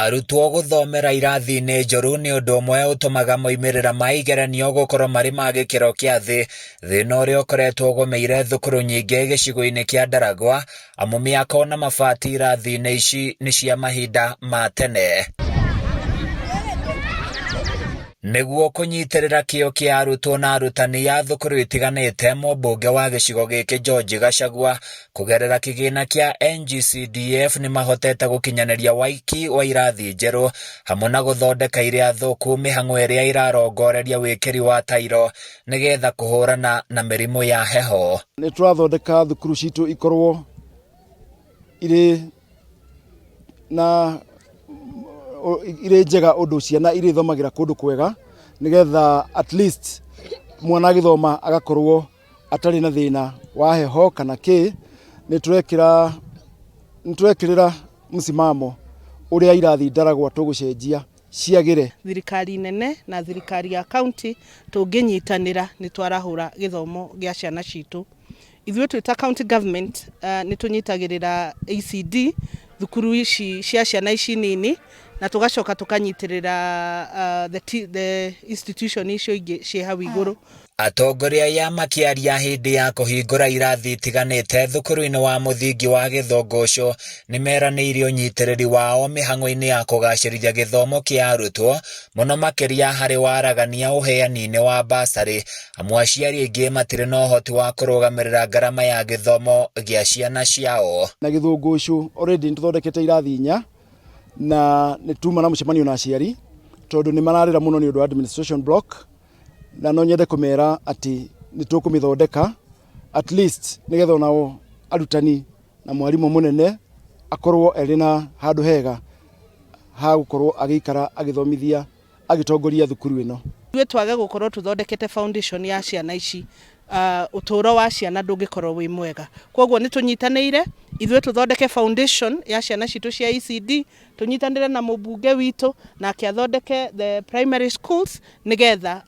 Arutwo guthomera irathi-inĩ njoru nĩ ũndũ ũmwe ũtũmaga moimĩrĩra ma igeranio gũkorwo marĩ ma gĩkĩro kĩa thĩ, thĩna ũrĩa ũkoretwo ũgũmĩire thukuru nyingĩ gĩcigo-inĩ kĩa Ndaragwa, amu mĩako na mabati irathi-inĩ ici nĩ cia mahinda ma tene. Nĩguo kũnyitĩrĩra kĩyo kĩa arutwo na arutani a thukuru itiganĩte, mũmbunge wa gĩcigo gĩkĩ George Gachagua kũgerera kĩgĩna kĩa NG-CDF nĩ mahotete gũkinyanĩria waiki wa irathi njerũ hamwe na gũthondeka iria thũku mĩhang'o ĩrĩa irarongoreria wĩkĩri wa tairo nĩgetha kũhũrana na mĩrimũ ya heho. Nĩ tũrathondeka thukuru citũ ikorwo irĩ njega ũndũ ciana irĩ thomagĩra kũndũ kwega, nĩgetha at least mwana agĩthoma agakorwo atarĩ na thĩna wa heho kana kĩ. Nĩ tũrekĩrĩra msimamo ũrĩa irathi Ndaragwa tũgũcenjia ciagĩre. Thirikari nene na thirikari ya county tũngĩnyitanĩra nĩ twarahũra gĩthomo gĩa ciana citũ. Ithuĩ twĩ ta county government nĩ tũnyitagĩrĩra ECD thukuru ici cia ciana ici nini, na tũgacoka tũkanyitĩrĩra the institution icio ingĩ ciĩ hau igũrũ. Atongoria ya makĩaria hĩndĩ ya kũhingũra irathi itiganĩte thukuru-inĩ wa mũthingi wa Gĩthongoco nĩ meranĩire ũnyitĩrĩri wao mĩhang'o-inĩ ya kũgacĩrithia gĩthomo kĩa arutwo, mũno makĩria harĩ waragania ũheani-inĩ wa basarĩ, amu aciari aingĩ matirĩ na ũhoti wa kũrũgamĩrĩra ngarama ya gĩthomo gĩa ciana ciao. Na Gĩthongoco already nĩ tũthondekete irathi 4 na nĩ tuma na mũcemanio na aciari tondũ nĩ mararĩra mũno nĩ ũndũ wa administration block, na no nyende kũmera atĩ nĩ tũkũmĩthondeka at least nĩgetha onao arutani na mwarimũ mũnene akorwo erĩ na handũ hega ha gũkorwo agĩikara agĩthomithia agĩtongoria thukuru ĩno. Ithuĩ twage gũkorwo tũthondekete foundation ya ciana ici, ũtũũro wa ciana ndũngĩkorwo wĩ mwega. Kwoguo nĩ tũnyitanĩire ithuĩ tũthondeke foundation ya ciana citũ cia ECD, tũnyitanĩire na mũmbunge witũ na akĩathondeke the primary schools nĩgetha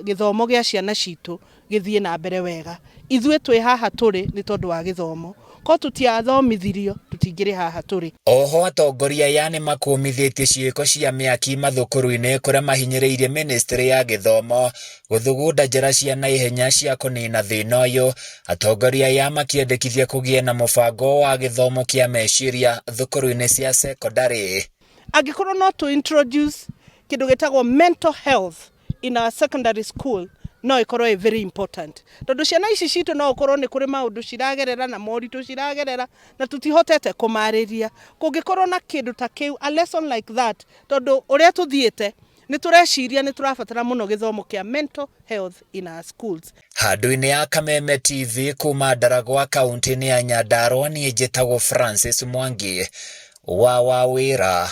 gĩthomo gĩa ciana citũ gĩthiĩ na mbere wega. Ithuĩ twĩ haha tũrĩ nĩ tondũ wa gĩthomo, ko tũtiathomithirio tũtingĩrĩ haha tũrĩ. Oho atongoria ya nĩ makũmithĩtie ciĩko cia mĩaki mathukuru-inĩ kũrĩa mahinyĩrĩirie ministry ya gĩthomo gũthugunda njĩra cia naihenya cia kũnina thĩna ũyũ, atongoria ya makĩendekithia kũgĩe na mũbango wa gĩthomo kĩa meciria thukuru-inĩ cia secondary. Angĩkorwo no to introduce kĩndũ gĩtagwo mental health in our secondary school, no ikorwo very important. Tondũ ciana ici citũ no ukorwo nĩ kũrĩ maũndũ ciragerera na moritũ ciragerera na tutihotete kũmarĩria. Kũngĩkorwo na kĩndũ ta kĩu, a lesson like that, tondũ ũrĩa tũthiĩte nĩ tũreciria nĩ tũrabatara mũno gĩthomo kĩa mental health in our schools. Handũ-inĩ ya Kameme TV kuma Ndaragwa kaunti-inĩ ya Nyandarua, niĩ njĩtagwo Francis Mwangi wa Wawĩra.